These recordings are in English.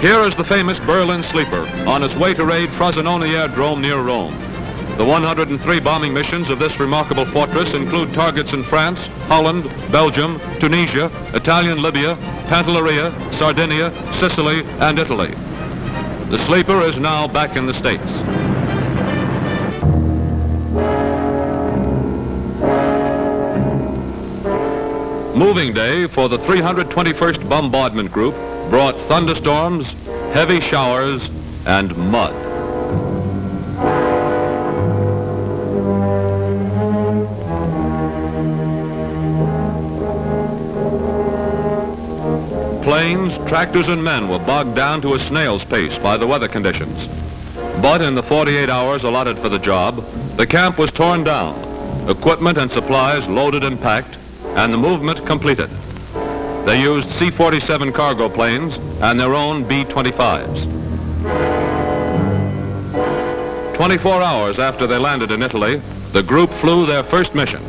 Here is the famous Berlin Sleeper on its way to raid Frosinone Aerodrome near Rome. The 103 bombing missions of this remarkable fortress include targets in France, Holland, Belgium, Tunisia, Italian Libya, Pantelleria, Sardinia, Sicily, and Italy. The Sleeper is now back in the States. Moving day for the 321st Bombardment Group brought thunderstorms, heavy showers, and mud. Planes, tractors, and men were bogged down to a snail's pace by the weather conditions. But in the 48 hours allotted for the job, the camp was torn down, equipment and supplies loaded and packed, and the movement completed. They used C-47 cargo planes and their own B-25s. 24 hours after they landed in Italy, the group flew their first mission.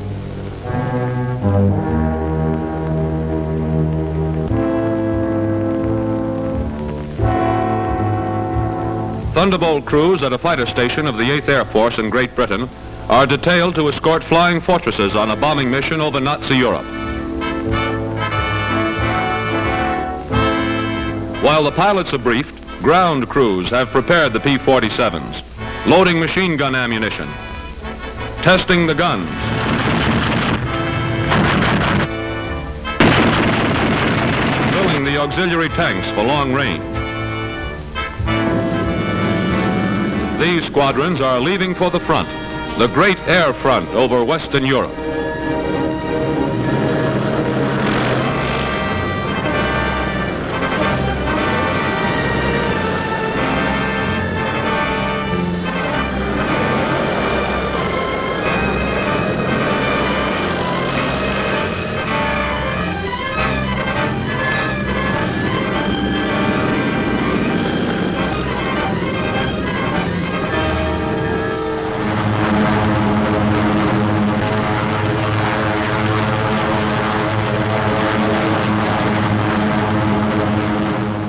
Thunderbolt crews at a fighter station of the 8th Air Force in Great Britain are detailed to escort flying fortresses on a bombing mission over Nazi Europe. While the pilots are briefed, ground crews have prepared the P-47s, loading machine gun ammunition, testing the guns, filling the auxiliary tanks for long range. These squadrons are leaving for the front, the great air front over Western Europe.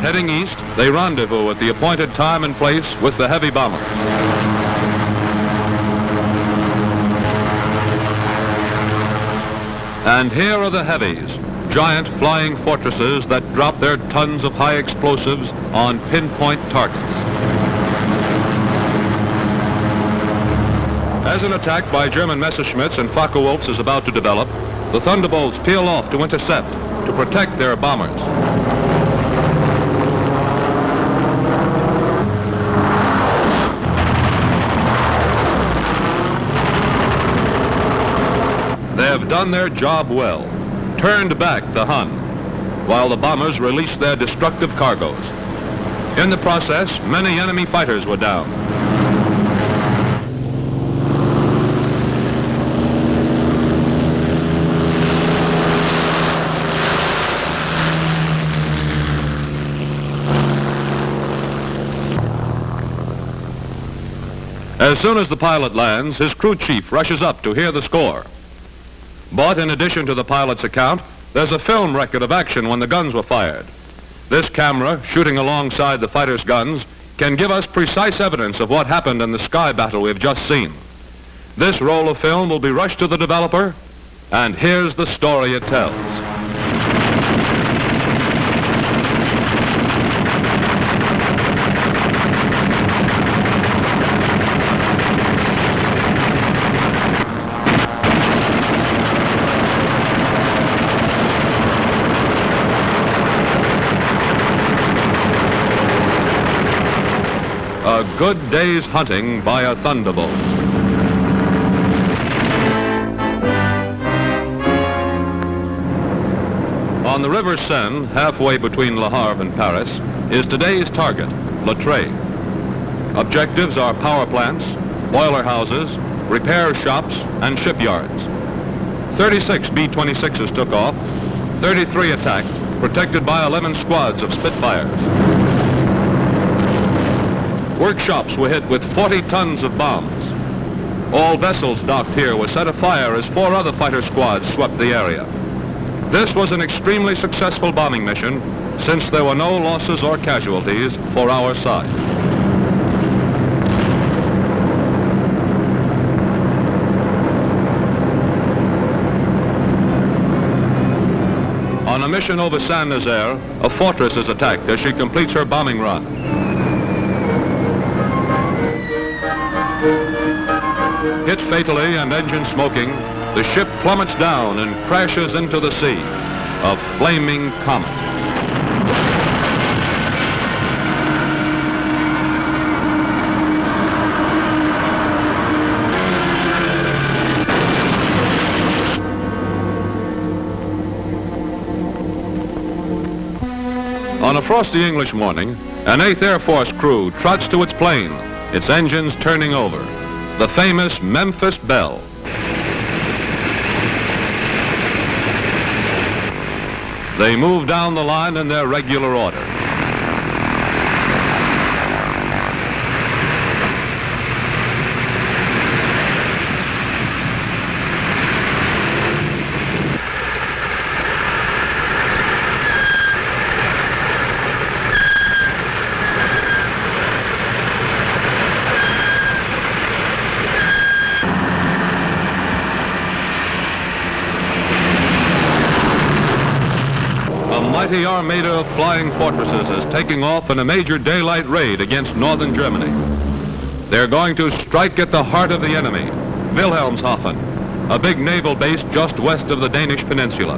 Heading east, they rendezvous at the appointed time and place with the heavy bombers. And here are the heavies, giant flying fortresses that drop their tons of high explosives on pinpoint targets. As an attack by German Messerschmitts and Focke-Wulfs is about to develop, the Thunderbolts peel off to intercept, to protect their bombers. They have done their job well, turned back the Hun, while the bombers released their destructive cargoes. In the process, many enemy fighters were down. As soon as the pilot lands, his crew chief rushes up to hear the score. But in addition to the pilot's account, there's a film record of action when the guns were fired. This camera, shooting alongside the fighters' guns, can give us precise evidence of what happened in the sky battle we've just seen. This roll of film will be rushed to the developer, and here's the story it tells. A good day's hunting by a thunderbolt. On the River Seine, halfway between Le Havre and Paris, is today's target, Le Trait. Objectives are power plants, boiler houses, repair shops, and shipyards. 36 B-26s took off, 33 attacked, protected by 11 squads of Spitfires. Workshops were hit with 40 tons of bombs. All vessels docked here were set afire as 4 other fighter squads swept the area. This was an extremely successful bombing mission, since there were no losses or casualties for our side. On a mission over Saint-Nazaire, a fortress is attacked as she completes her bombing run. Hit fatally and engine smoking, the ship plummets down and crashes into the sea, a flaming comet. On a frosty English morning, an 8th Air Force crew trots to its plane, its engines turning over, the famous Memphis Belle. They move down the line in their regular order. The armada of flying fortresses is taking off in a major daylight raid against northern Germany. They're going to strike at the heart of the enemy, Wilhelmshaven, a big naval base just west of the Danish peninsula.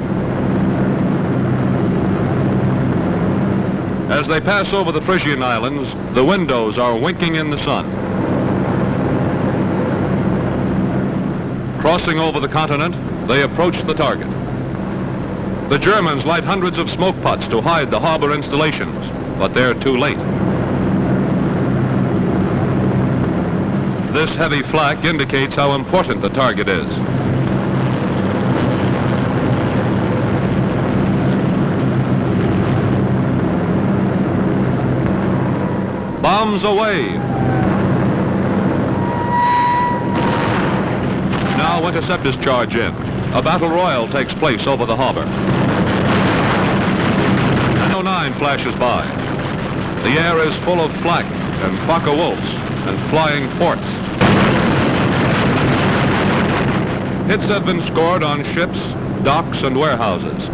As they pass over the Frisian Islands, the windows are winking in the sun. Crossing over the continent, they approach the target. The Germans light hundreds of smoke pots to hide the harbor installations, but they're too late. This heavy flak indicates how important the target is. Bombs away! Now interceptors charge in. A battle royal takes place over the harbor. 909 flashes by. The air is full of flak and Fokker-Wulfs and flying forts. Hits have been scored on ships, docks, and warehouses.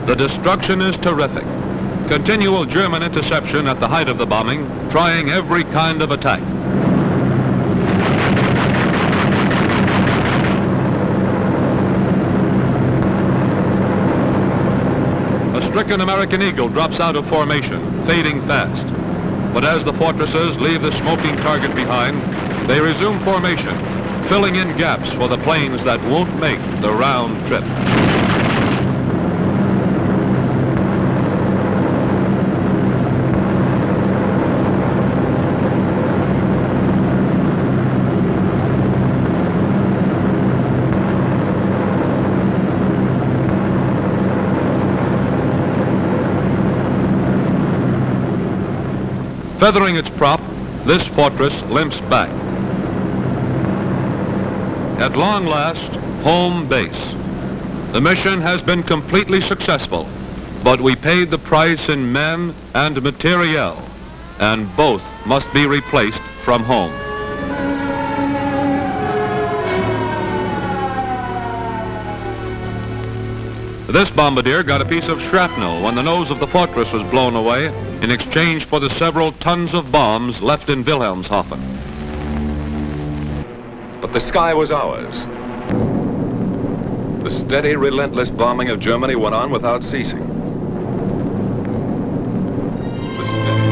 The destruction is terrific. Continual German interception at the height of the bombing, trying every kind of attack. A stricken American Eagle drops out of formation, fading fast. But as the fortresses leave the smoking target behind, they resume formation, filling in gaps for the planes that won't make the round trip. Feathering its prop, this fortress limps back. At long last, home base. The mission has been completely successful, but we paid the price in men and materiel, and both must be replaced from home. This bombardier got a piece of shrapnel when the nose of the fortress was blown away in exchange for the several tons of bombs left in Wilhelmshaven. But the sky was ours. The steady, relentless bombing of Germany went on without ceasing. The steady.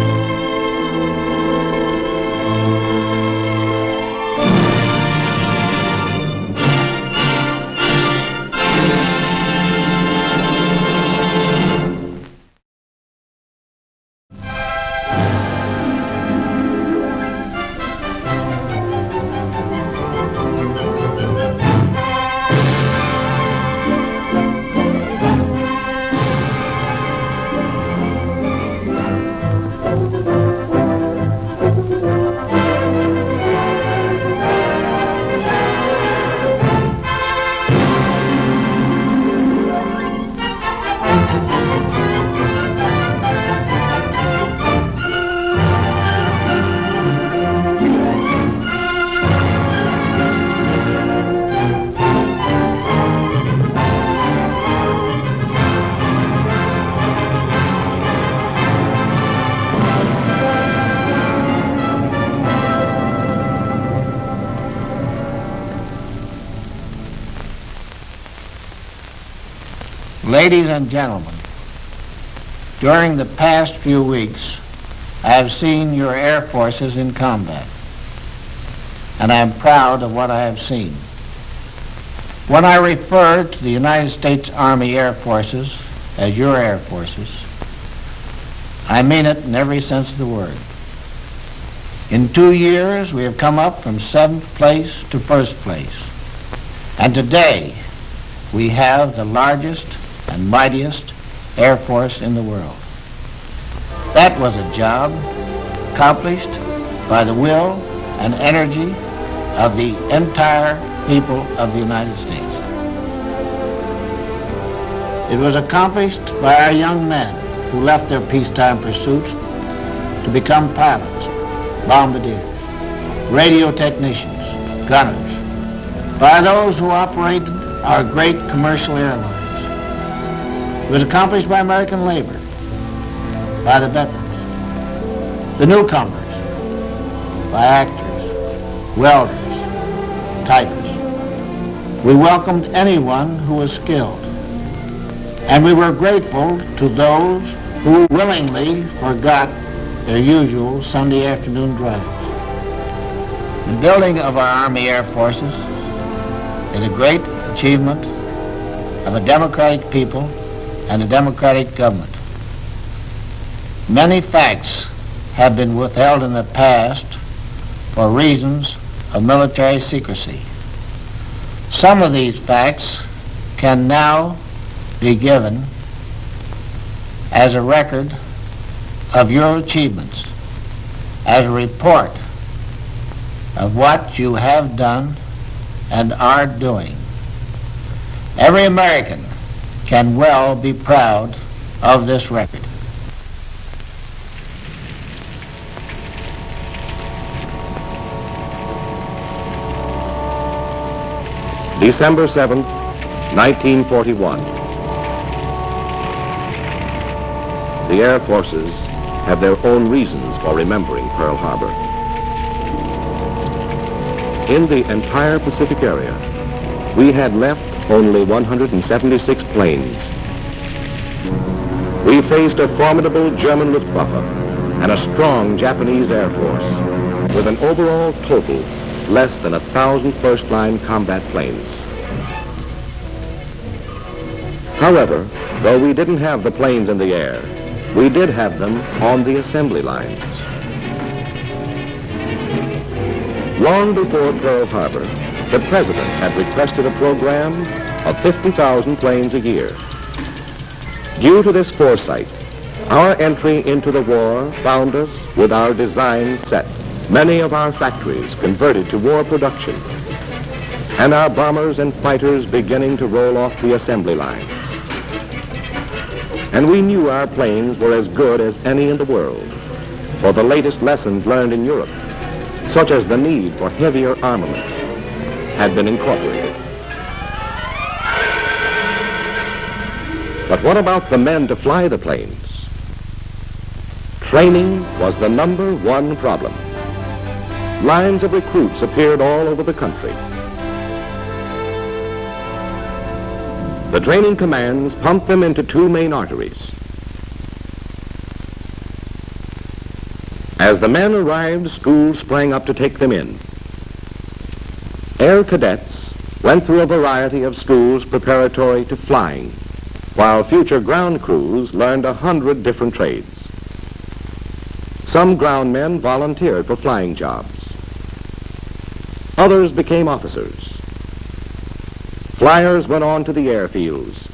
Ladies and gentlemen, during the past few weeks, I have seen your air forces in combat, and I am proud of what I have seen. When I refer to the United States Army Air Forces as your air forces, I mean it in every sense of the word. In 2 years, we have come up from 7th place to 1st place. And today, we have the largest and mightiest air force in the world. That was a job accomplished by the will and energy of the entire people of the United States. It was accomplished by our young men who left their peacetime pursuits to become pilots, bombardiers, radio technicians, gunners, by those who operated our great commercial airlines. It was accomplished by American labor, by the veterans, the newcomers, by actors, welders, typists. We welcomed anyone who was skilled, and we were grateful to those who willingly forgot their usual Sunday afternoon drives. The building of our Army Air Forces is a great achievement of a democratic people and a democratic government. Many facts have been withheld in the past for reasons of military secrecy. Some of these facts can now be given as a record of your achievements, as a report of what you have done and are doing. Every American can well be proud of this record. December 7th, 1941. The Air Forces have their own reasons for remembering Pearl Harbor. In the entire Pacific area, we had left only 176 planes. We faced a formidable German Luftwaffe and a strong Japanese Air Force with an overall total less than 1,000 first-line combat planes. However, though we didn't have the planes in the air, we did have them on the assembly lines. Long before Pearl Harbor, the President had requested a program of 50,000 planes a year. Due to this foresight, our entry into the war found us with our designs set, many of our factories converted to war production, and our bombers and fighters beginning to roll off the assembly lines. And we knew our planes were as good as any in the world, for the latest lessons learned in Europe, such as the need for heavier armament, had been incorporated. But what about the men to fly the planes? Training was the #1 problem. Lines of recruits appeared all over the country. The training commands pumped them into 2 main arteries. As the men arrived, schools sprang up to take them in. Air cadets went through a variety of schools preparatory to flying, while future ground crews learned 100 different trades. Some ground men volunteered for flying jobs. Others became officers. Flyers went on to the airfields,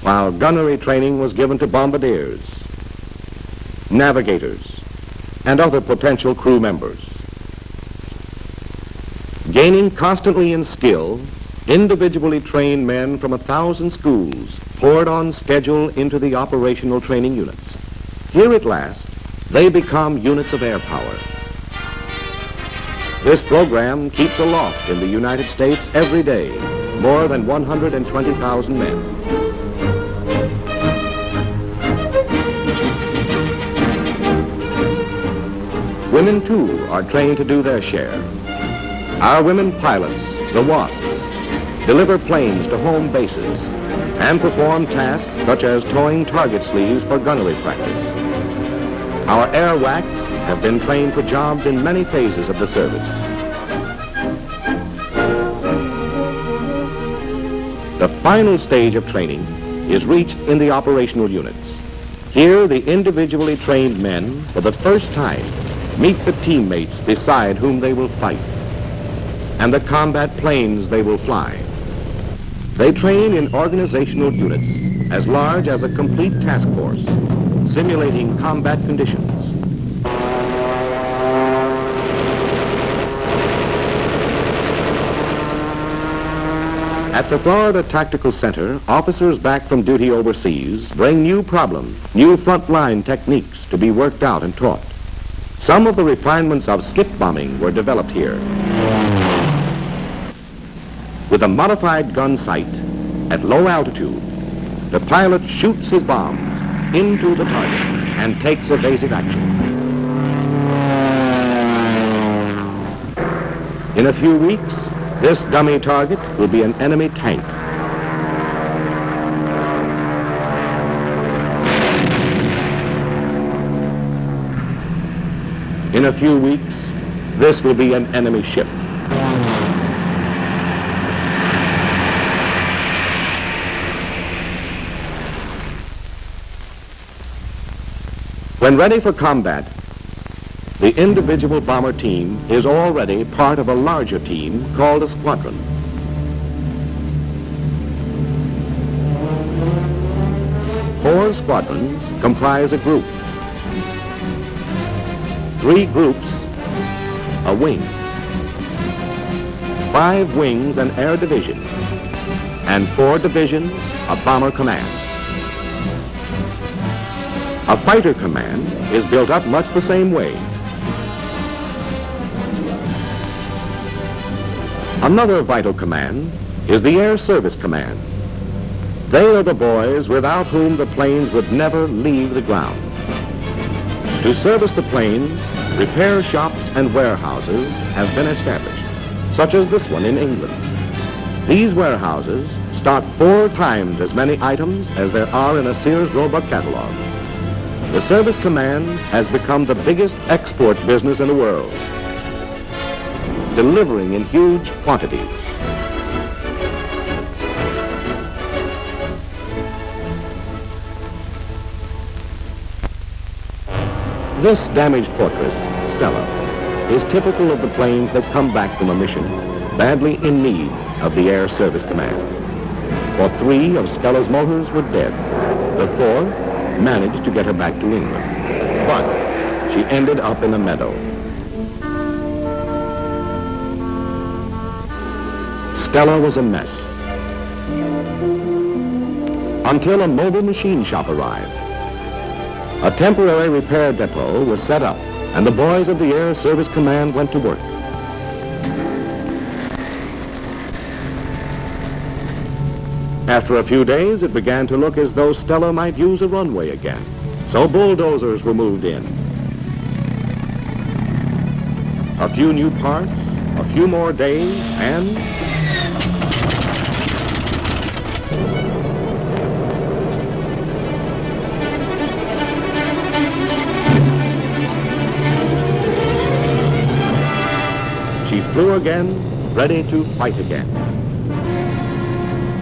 while gunnery training was given to bombardiers, navigators, and other potential crew members. Gaining constantly in skill, individually trained men from 1,000 schools poured on schedule into the operational training units. Here at last, they become units of air power. This program keeps aloft in the United States every day more than 120,000 men. Women, too, are trained to do their share. Our women pilots, the WASPs, deliver planes to home bases and perform tasks such as towing target sleeves for gunnery practice. Our air WACs have been trained for jobs in many phases of the service. The final stage of training is reached in the operational units. Here, the individually trained men, for the first time, meet the teammates beside whom they will fight and the combat planes they will fly. They train in organizational units as large as a complete task force, simulating combat conditions. At the Florida Tactical Center, officers back from duty overseas bring new problems, new frontline techniques to be worked out and taught. Some of the refinements of skip bombing were developed here. With a modified gun sight at low altitude, the pilot shoots his bombs into the target and takes evasive action. In a few weeks, this dummy target will be an enemy tank. In a few weeks, this will be an enemy ship. When ready for combat, the individual bomber team is already part of a larger team called a squadron. Four squadrons comprise a group. 3 groups, a wing. 5 wings, an air division, and 4 divisions, a bomber command. A fighter command is built up much the same way. Another vital command is the Air Service Command. They are the boys without whom the planes would never leave the ground. To service the planes, repair shops and warehouses have been established, such as this one in England. These warehouses stock 4 times as many items as there are in a Sears Roebuck catalog. The Service Command has become the biggest export business in the world, delivering in huge quantities. This damaged fortress, Stella, is typical of the planes that come back from a mission badly in need of the Air Service Command. For 3 of Stella's motors were dead. The 4th managed to get her back to England, but she ended up in a meadow. Stella was a mess until a mobile machine shop arrived. A temporary repair depot was set up, and the boys of the Air Service Command went to work. After a few days, it began to look as though Stella might use a runway again, so bulldozers were moved in. A few new parts, a few more days, and she flew again, ready to fight again.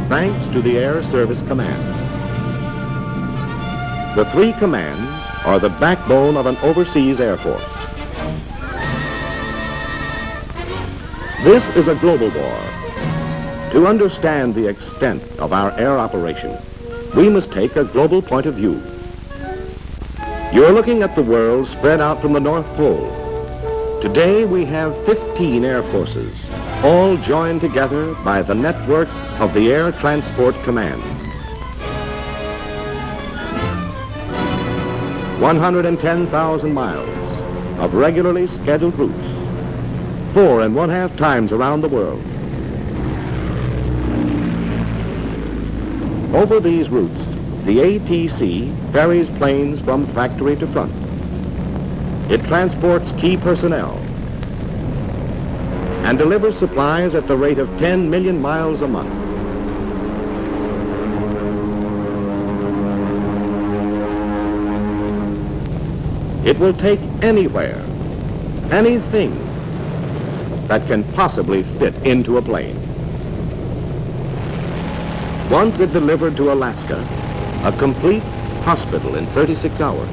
Thanks to the Air Service Command. The 3 commands are the backbone of an overseas air force. This is a global war. To understand the extent of our air operation, we must take a global point of view. You're looking at the world spread out from the North Pole. Today we have 15 air forces, all joined together by the network of the Air Transport Command. 110,000 miles of regularly scheduled routes, 4.5 times around the world. Over these routes, the ATC ferries planes from factory to front. It transports key personnel and delivers supplies at the rate of 10 million miles a month. It will take anywhere, anything that can possibly fit into a plane. Once it delivered to Alaska, a complete hospital in 36 hours.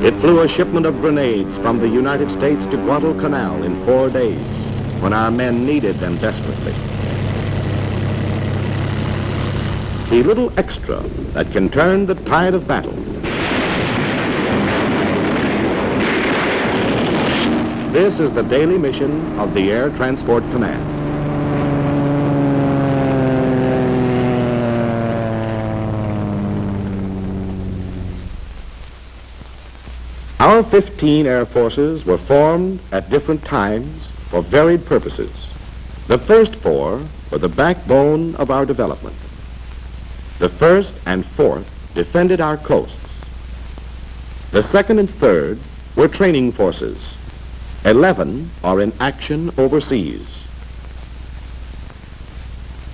It flew a shipment of grenades from the United States to Guadalcanal in 4 days, when our men needed them desperately. The little extra that can turn the tide of battle. This is the daily mission of the Air Transport Command. Our 15 Air Forces were formed at different times for varied purposes. The first 4 were the backbone of our development. The 1st and 4th defended our coasts. The 2nd and 3rd were training forces. 11 are in action overseas.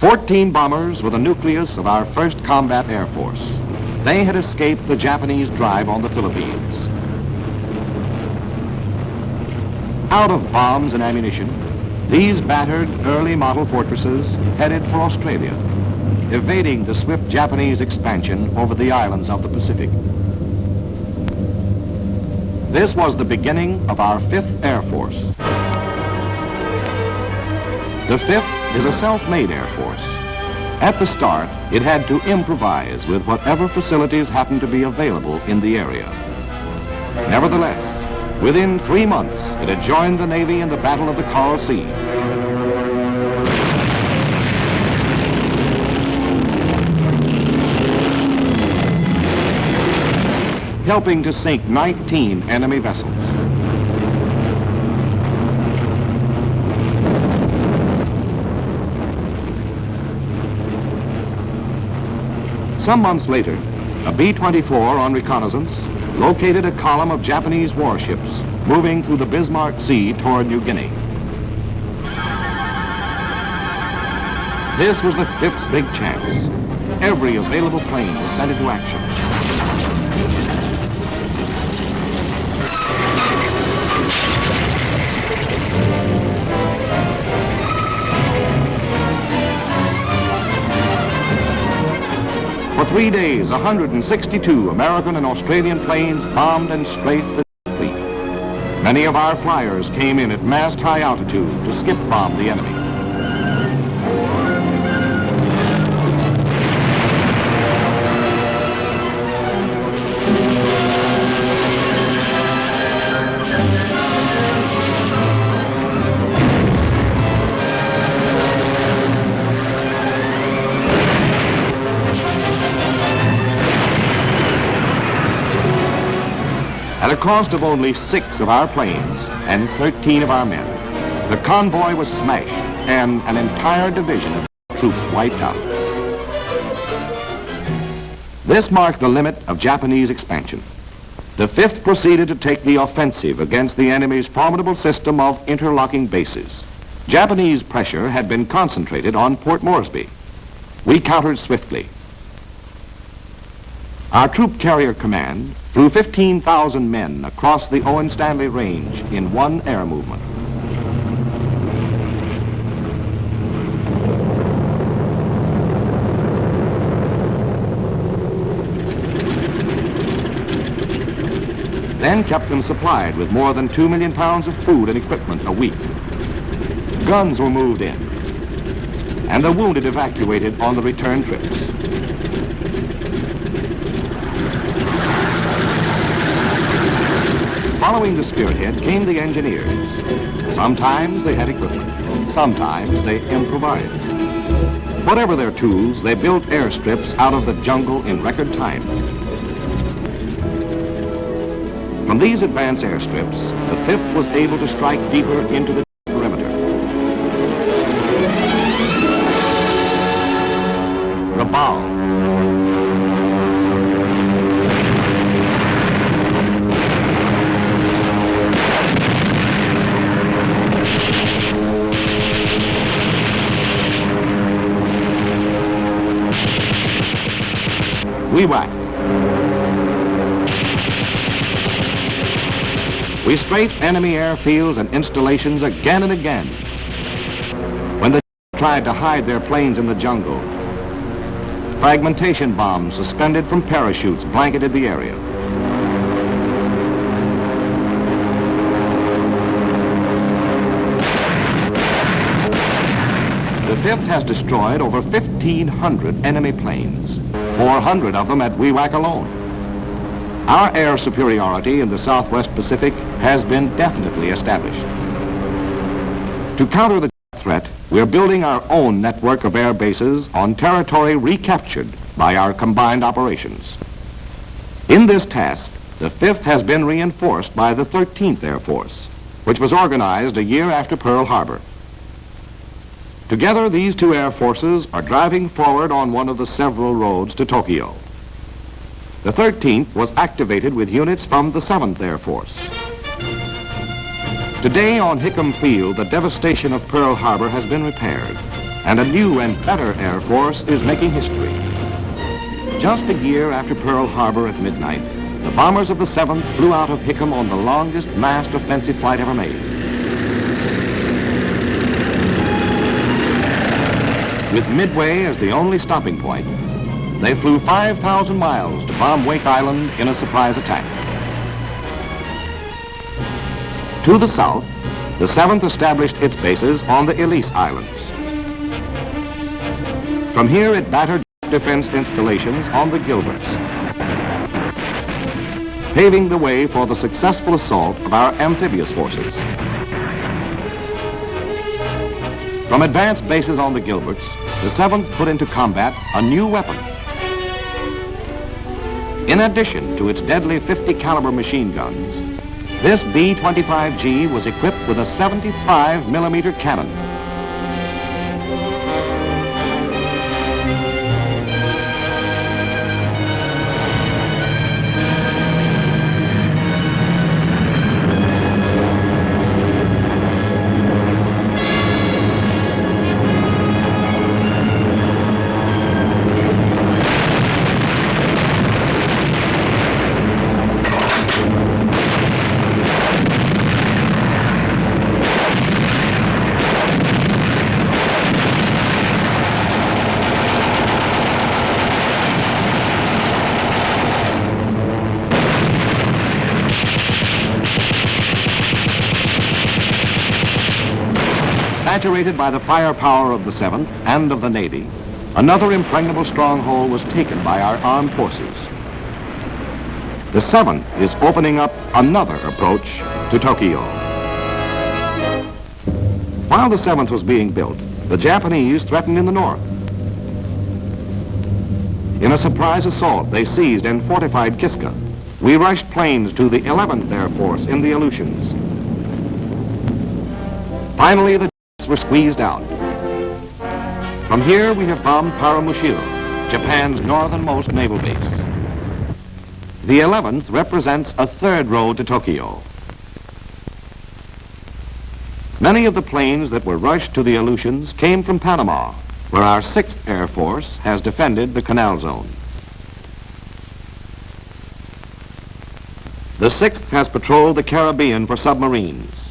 14 bombers were the nucleus of our 1st Combat Air Force. They had escaped the Japanese drive on the Philippines. Out of bombs and ammunition, these battered early model fortresses headed for Australia, evading the swift Japanese expansion over the islands of the Pacific. This was the beginning of our 5th Air Force. The 5th is a self-made Air Force. At the start, it had to improvise with whatever facilities happened to be available in the area. Nevertheless, within 3 months, it had joined the Navy in the Battle of the Coral Sea. Helping to sink 19 enemy vessels. Some months later, a B-24 on reconnaissance located a column of Japanese warships moving through the Bismarck Sea toward New Guinea. This was the 5th's big chance. Every available plane was sent into action. For 3 days, 162 American and Australian planes bombed and strafed the fleet. Many of our flyers came in at mast-high altitude to skip bomb the enemy. At a cost of only 6 of our planes and 13 of our men, the convoy was smashed and an entire division of troops wiped out. This marked the limit of Japanese expansion. The 5th proceeded to take the offensive against the enemy's formidable system of interlocking bases. Japanese pressure had been concentrated on Port Moresby. We countered swiftly. Our Troop Carrier Command flew 15,000 men across the Owen Stanley Range in one air movement. Then kept them supplied with more than 2 million pounds of food and equipment a week. Guns were moved in, and the wounded evacuated on the return trips. Following the spearhead came the engineers. Sometimes they had equipment, sometimes they improvised. Whatever their tools, they built airstrips out of the jungle in record time. From these advanced airstrips, the 5th was able to strike deeper into the perimeter. Rabaul. WWII. We strafe enemy airfields and installations again and again. When the tried to hide their planes in the jungle, fragmentation bombs suspended from parachutes blanketed the area. The 5th has destroyed over 1,500 enemy planes, 400 of them at WWII alone. Our air superiority in the Southwest Pacific has been definitely established. To counter the threat, we're building our own network of air bases on territory recaptured by our combined operations. In this task, the 5th has been reinforced by the 13th Air Force, which was organized a year after Pearl Harbor. Together, these two air forces are driving forward on one of the several roads to Tokyo. The 13th was activated with units from the 7th Air Force. Today on Hickam Field, the devastation of Pearl Harbor has been repaired, and a new and better Air Force is making history. Just a year after Pearl Harbor at midnight, the bombers of the 7th flew out of Hickam on the longest massed offensive flight ever made. With Midway as the only stopping point, they flew 5,000 miles to bomb Wake Island in a surprise attack. To the south, the 7th established its bases on the Ellice Islands. From here, it battered defense installations on the Gilberts, paving the way for the successful assault of our amphibious forces. From advanced bases on the Gilberts, the 7th put into combat a new weapon. In addition to its deadly 50 caliber machine guns, this B-25G was equipped with a 75 millimeter cannon. Saturated by the firepower of the 7th and of the Navy, another impregnable stronghold was taken by our armed forces. The 7th is opening up another approach to Tokyo. While the 7th was being built, the Japanese threatened in the north. In a surprise assault, they seized and fortified Kiska. We rushed planes to the 11th Air Force in the Aleutians. Finally, the were squeezed out. From here, we have bombed Paramushiro, Japan's northernmost naval base. The 11th represents a third road to Tokyo. Many of the planes that were rushed to the Aleutians came from Panama, where our 6th Air Force has defended the Canal Zone. The 6th has patrolled the Caribbean for submarines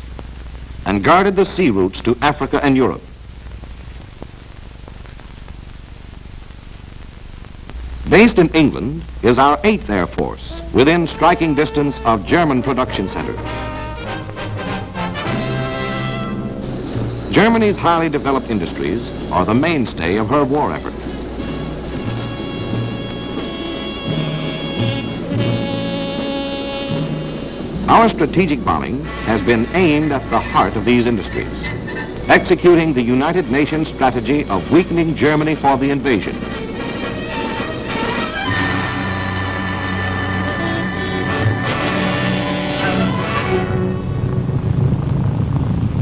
and guarded the sea routes to Africa and Europe. Based in England is our 8th Air Force, within striking distance of German production centers. Germany's highly developed industries are the mainstay of her war effort. Our strategic bombing has been aimed at the heart of these industries, executing the United Nations strategy of weakening Germany for the invasion.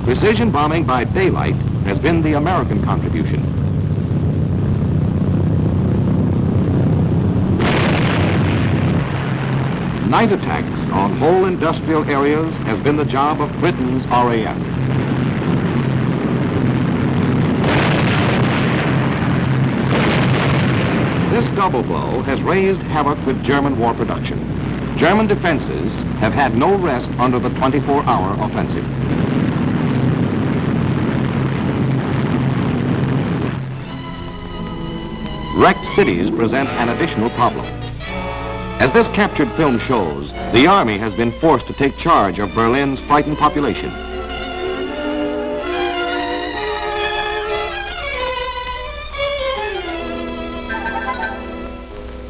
Precision bombing by daylight has been the American contribution. Night attacks on whole industrial areas has been the job of Britain's RAF. This double blow has raised havoc with German war production. German defenses have had no rest under the 24-hour offensive. Wrecked cities present an additional problem. As this captured film shows, the Army has been forced to take charge of Berlin's frightened population.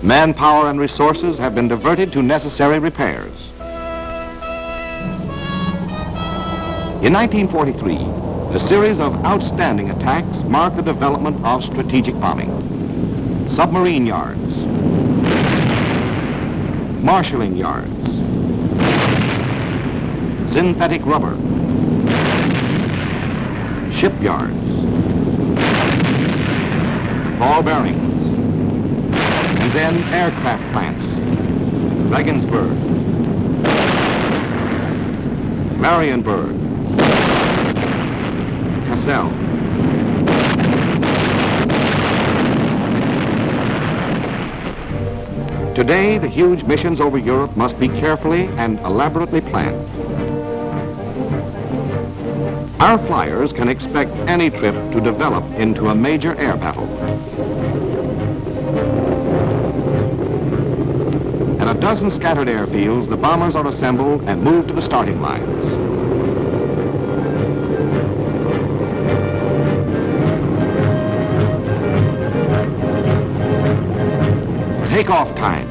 Manpower and resources have been diverted to necessary repairs. In 1943, a series of outstanding attacks marked the development of strategic bombing. Submarine yards, marshalling yards, synthetic rubber, shipyards, ball bearings, and then aircraft plants. Regensburg, Marienburg, Kassel. Today, the huge missions over Europe must be carefully and elaborately planned. Our flyers can expect any trip to develop into a major air battle. At a dozen scattered airfields, the bombers are assembled and moved to the starting lines. Takeoff time.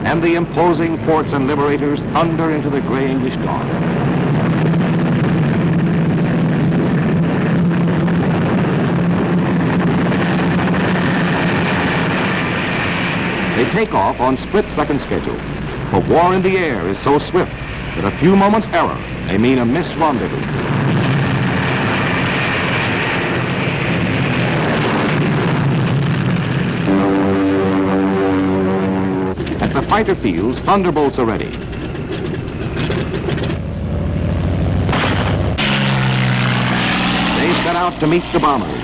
And the imposing forts and liberators thunder into the gray English dawn. They take off on split-second schedule, but war in the air is so swift that a few moments' error may mean a missed rendezvous. At the fighter fields, thunderbolts are ready. They set out to meet the bombers,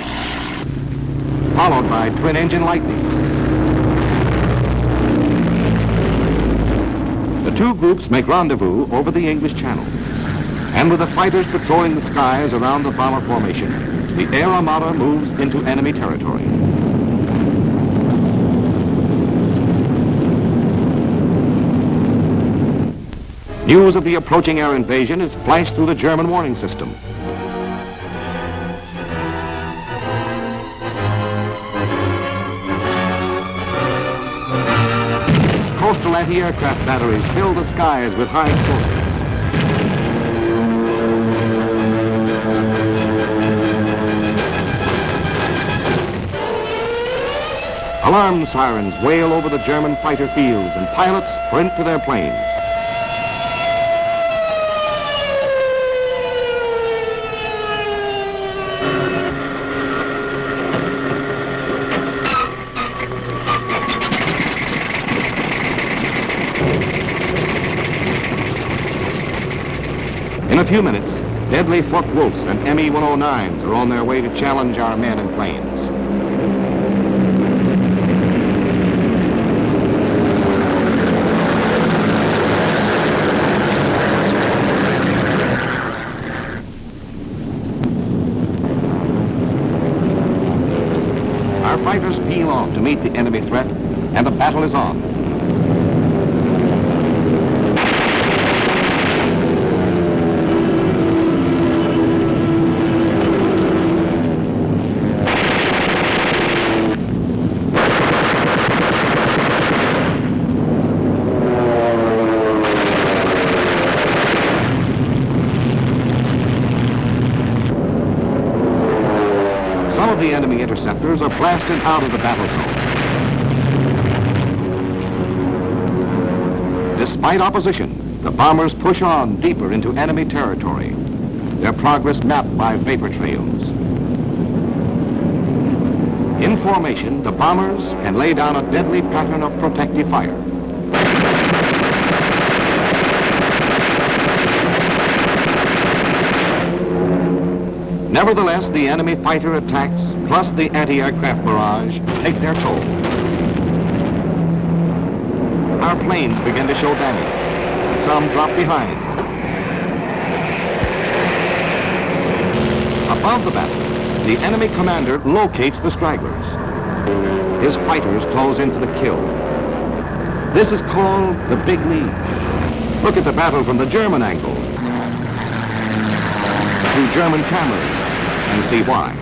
followed by twin-engine lightnings. The two groups make rendezvous over the English Channel, and with the fighters patrolling the skies around the bomber formation, the Air Armada moves into enemy territory. News of the approaching air invasion is flashed through the German warning system. Coastal anti-aircraft batteries fill the skies with high explosives. Alarm sirens wail over the German fighter fields and pilots sprint to their planes. In a few minutes, deadly Focke-Wulfs and Me-109s are on their way to challenge our men and planes. Our fighters peel off to meet the enemy threat, and the battle is on. The enemy interceptors are blasted out of the battle zone. Despite opposition, the bombers push on deeper into enemy territory, their progress mapped by vapor trails. In formation, the bombers can lay down a deadly pattern of protective fire. Nevertheless, the enemy fighter attacks plus the anti-aircraft barrage take their toll. Our planes begin to show damage. Some drop behind. Above the battle, the enemy commander locates the stragglers. His fighters close into the kill. This is called the big lead. Look at the battle from the German angle, through German cameras, and see why.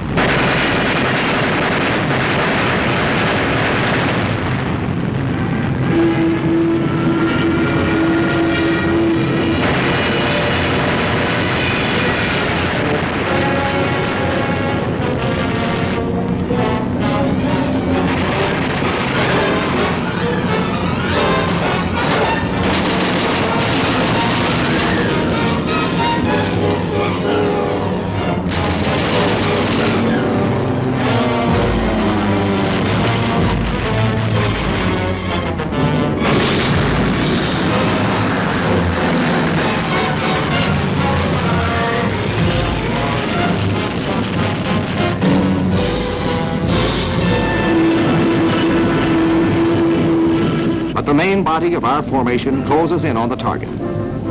The main body of our formation closes in on the target.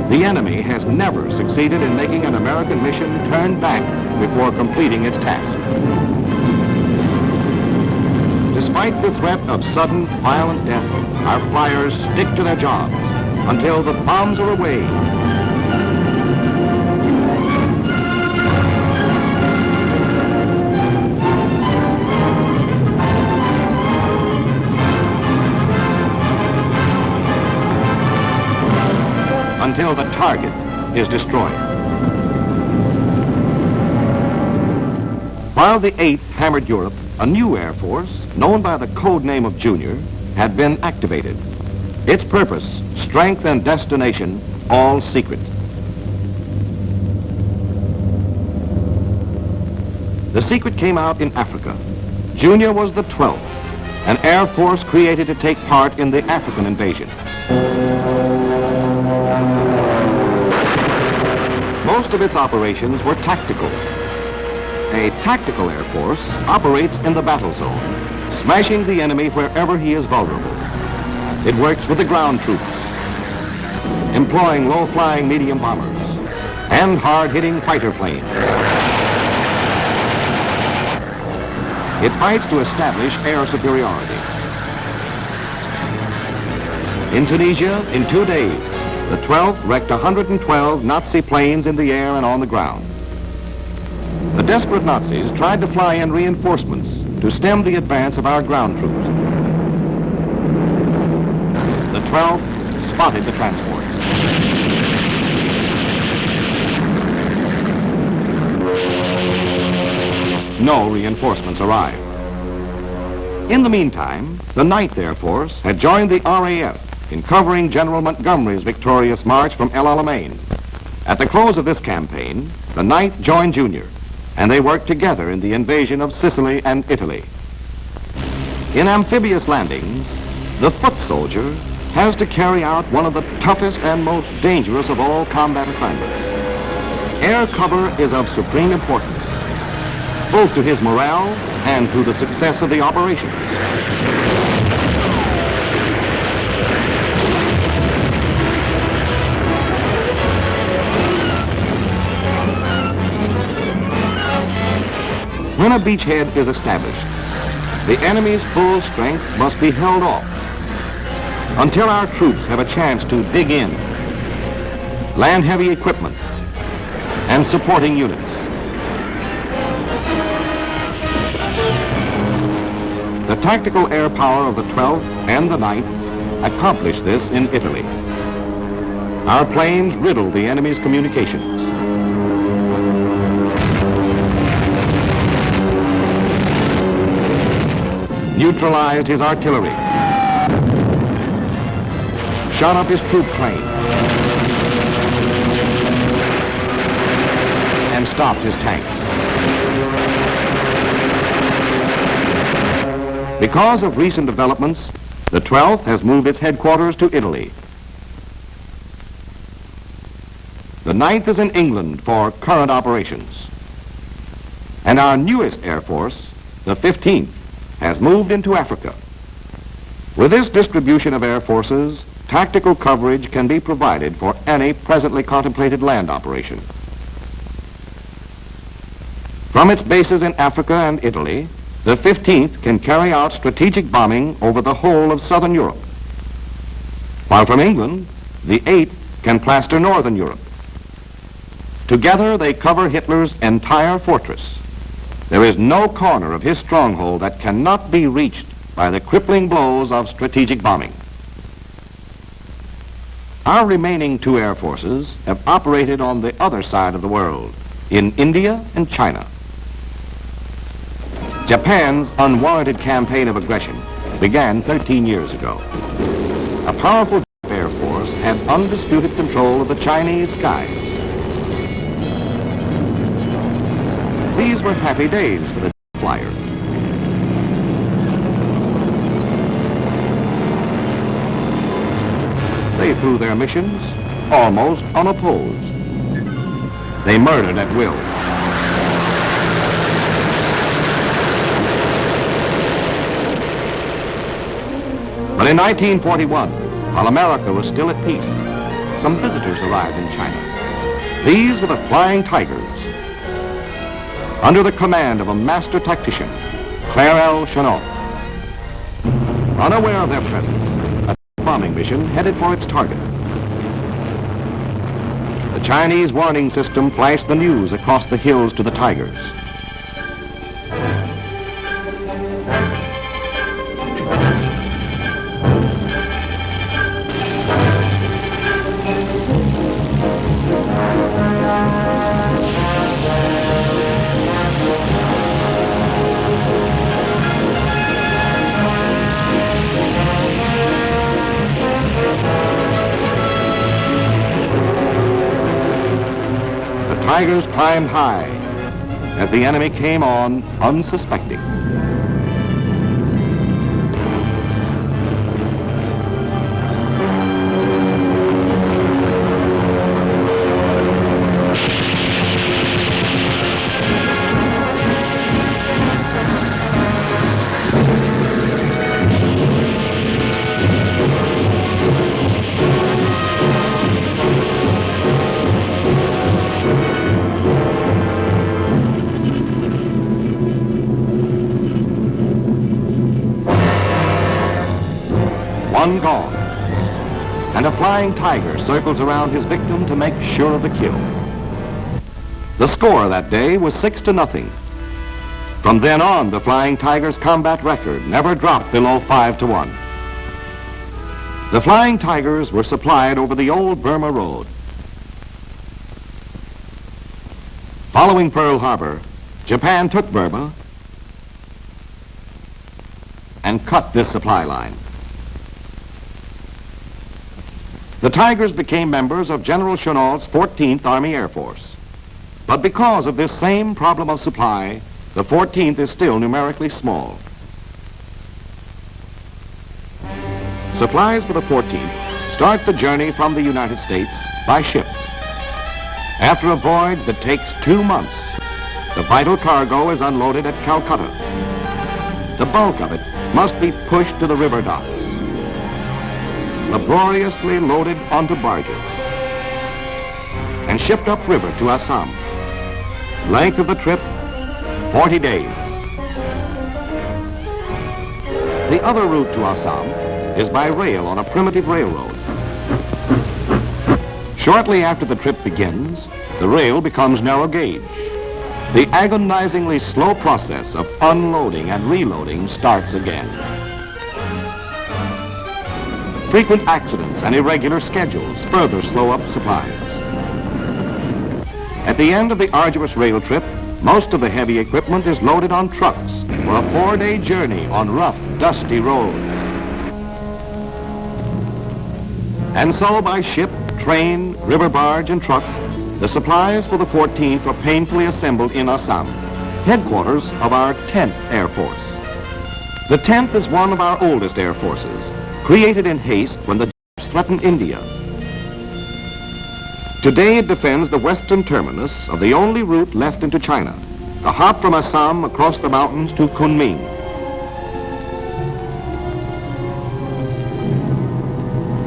The enemy has never succeeded in making an American mission turn back before completing its task. Despite the threat of sudden, violent death, our flyers stick to their jobs until the bombs are away. Until the target is destroyed. While the 8th hammered Europe, a new Air Force, known by the code name of Junior, had been activated. Its purpose, strength and destination, all secret. The secret came out in Africa. Junior was the 12th, an Air Force created to take part in the African invasion. Most of its operations were tactical. A tactical Air Force operates in the battle zone, smashing the enemy wherever he is vulnerable. It works with the ground troops, employing low-flying medium bombers and hard-hitting fighter planes. It fights to establish air superiority. In Tunisia, in 2 days, the 12th wrecked 112 Nazi planes in the air and on the ground. The desperate Nazis tried to fly in reinforcements to stem the advance of our ground troops. The 12th spotted the transports. No reinforcements arrived. In the meantime, the 9th Air Force had joined the RAF in covering General Montgomery's victorious march from El Alamein. At the close of this campaign, the 9th joined Junior, and they worked together in the invasion of Sicily and Italy. In amphibious landings, the foot soldier has to carry out one of the toughest and most dangerous of all combat assignments. Air cover is of supreme importance, both to his morale and to the success of the operations. When a beachhead is established, the enemy's full strength must be held off until our troops have a chance to dig in, land heavy equipment, and supporting units. The tactical air power of the 12th and the 9th accomplished this in Italy. Our planes riddled the enemy's communications. Neutralized his artillery, shot up his troop train, and stopped his tanks. Because of recent developments, the 12th has moved its headquarters to Italy. The 9th is in England for current operations. And our newest Air Force the 15th, has moved into Africa. With this distribution of air forces, tactical coverage can be provided for any presently contemplated land operation. From its bases in Africa and Italy, the 15th can carry out strategic bombing over the whole of southern Europe, while from England, the 8th can plaster northern Europe. Together, they cover Hitler's entire fortress. There is no corner of his stronghold that cannot be reached by the crippling blows of strategic bombing. Our remaining two air forces have operated on the other side of the world, in India and China. Japan's unwarranted campaign of aggression began 13 years ago. A powerful air force had undisputed control of the Chinese skies. These were happy days for the flyer. They flew their missions almost unopposed. They murdered at will. But in 1941, while America was still at peace, some visitors arrived in China. These were the Flying Tigers, under the command of a master tactician, Claire L. Chennault. Unaware of their presence, a bombing mission headed for its target. The Chinese warning system flashed the news across the hills to the Tigers. Tigers climbed high as the enemy came on unsuspecting. One gone, and a flying tiger circles around his victim to make sure of the kill. The score that day was 6-0. From then on, the Flying Tigers' combat record never dropped below 5-1. The Flying Tigers were supplied over the old Burma Road. Following Pearl Harbor, Japan took Burma and cut this supply line. The Tigers became members of General Chennault's 14th Army Air Force. But because of this same problem of supply, the 14th is still numerically small. Supplies for the 14th start the journey from the United States by ship. After a voyage that takes 2 months, the vital cargo is unloaded at Calcutta. The bulk of it must be pushed to the river docks, laboriously loaded onto barges, and shipped upriver to Assam. Length of the trip, 40 days. The other route to Assam is by rail on a primitive railroad. Shortly after the trip begins, the rail becomes narrow gauge. The agonizingly slow process of unloading and reloading starts again. Frequent accidents and irregular schedules further slow up supplies. At the end of the arduous rail trip, most of the heavy equipment is loaded on trucks for a 4-day journey on rough, dusty roads. And so by ship, train, river barge, and truck, the supplies for the 14th are painfully assembled in Assam, headquarters of our 10th Air Force. The 10th is one of our oldest air forces, created in haste when the Japs threatened India. Today it defends the western terminus of the only route left into China, the hop from Assam across the mountains to Kunming.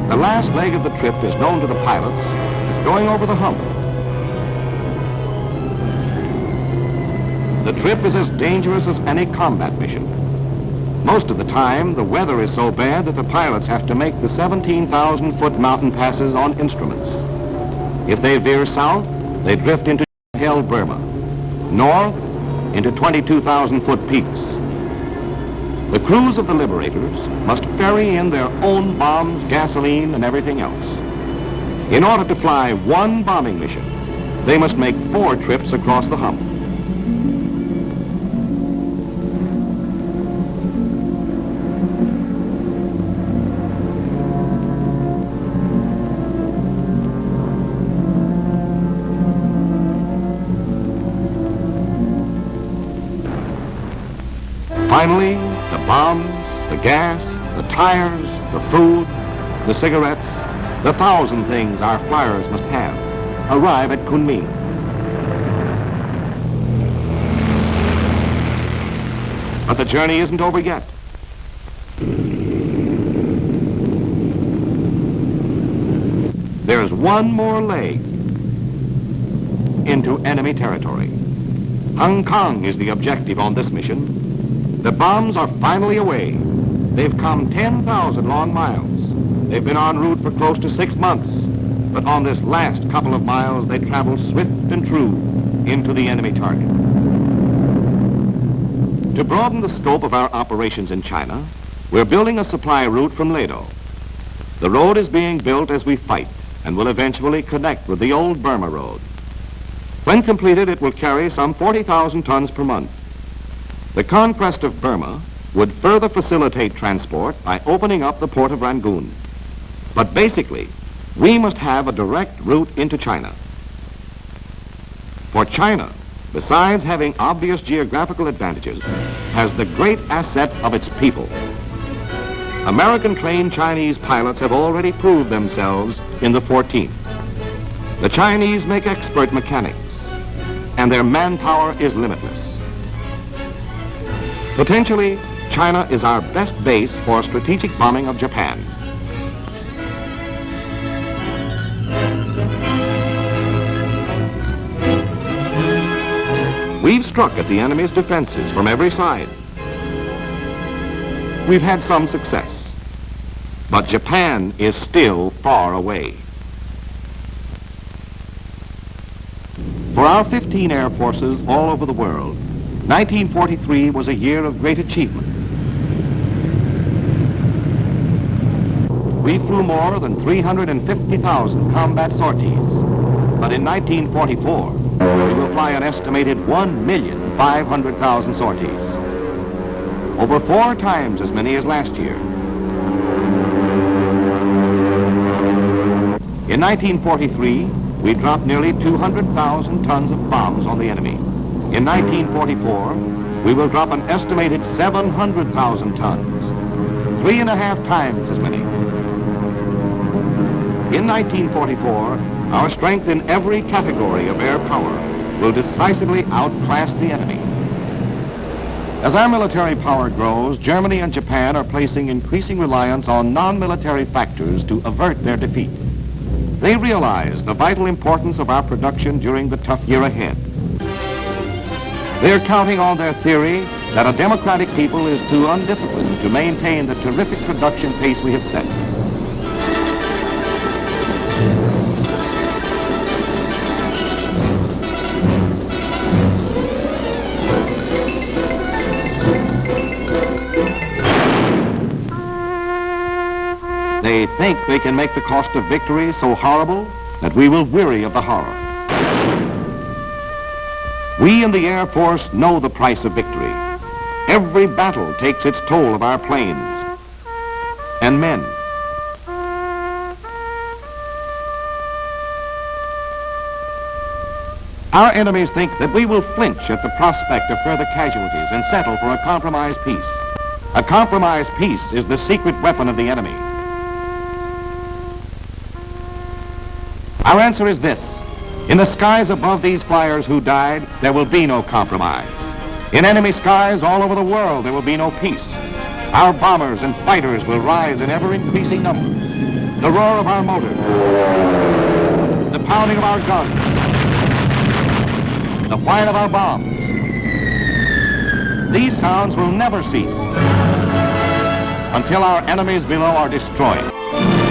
The last leg of the trip is known to the pilots as going over the hump. The trip is as dangerous as any combat mission. Most of the time, the weather is so bad that the pilots have to make the 17,000-foot mountain passes on instruments. If they veer south, they drift into held Burma. North, into 22,000-foot peaks. The crews of the Liberators must ferry in their own bombs, gasoline, and everything else. In order to fly one bombing mission, they must make 4 trips across the hump. Finally, the bombs, the gas, the tires, the food, the cigarettes, the 1,000 things our flyers must have arrive at Kunming. But the journey isn't over yet. There's one more leg into enemy territory. Hong Kong is the objective on this mission. The bombs are finally away. They've come 10,000 long miles. They've been en route for close to 6 months. But on this last couple of miles, they travel swift and true into the enemy target. To broaden the scope of our operations in China, we're building a supply route from Ledo. The road is being built as we fight and will eventually connect with the old Burma Road. When completed, it will carry some 40,000 tons per month. The conquest of Burma would further facilitate transport by opening up the port of Rangoon. But basically, we must have a direct route into China. For China, besides having obvious geographical advantages, has the great asset of its people. American-trained Chinese pilots have already proved themselves in the 14th. The Chinese make expert mechanics, and their manpower is limitless. Potentially, China is our best base for strategic bombing of Japan. We've struck at the enemy's defenses from every side. We've had some success, but Japan is still far away. For our 15 air forces all over the world, 1943 was a year of great achievement. We flew more than 350,000 combat sorties, but in 1944, we will fly an estimated 1,500,000 sorties, over 4 times as many as last year. In 1943, we dropped nearly 200,000 tons of bombs on the enemy. In 1944, we will drop an estimated 700,000 tons, 3.5 times as many. In 1944, our strength in every category of air power will decisively outclass the enemy. As our military power grows, Germany and Japan are placing increasing reliance on non-military factors to avert their defeat. They realize the vital importance of our production during the tough year ahead. They're counting on their theory that a democratic people is too undisciplined to maintain the terrific production pace we have set. They think they can make the cost of victory so horrible that we will weary of the horror. We in the Air Force know the price of victory. Every battle takes its toll of our planes and men. Our enemies think that we will flinch at the prospect of further casualties and settle for a compromise peace. A compromise peace is the secret weapon of the enemy. Our answer is this: In the skies above these flyers who died, there will be no compromise. In enemy skies all over the world, there will be no peace. Our bombers and fighters will rise in ever-increasing numbers. The roar of our motors, the pounding of our guns, the whine of our bombs. These sounds will never cease until our enemies below are destroyed.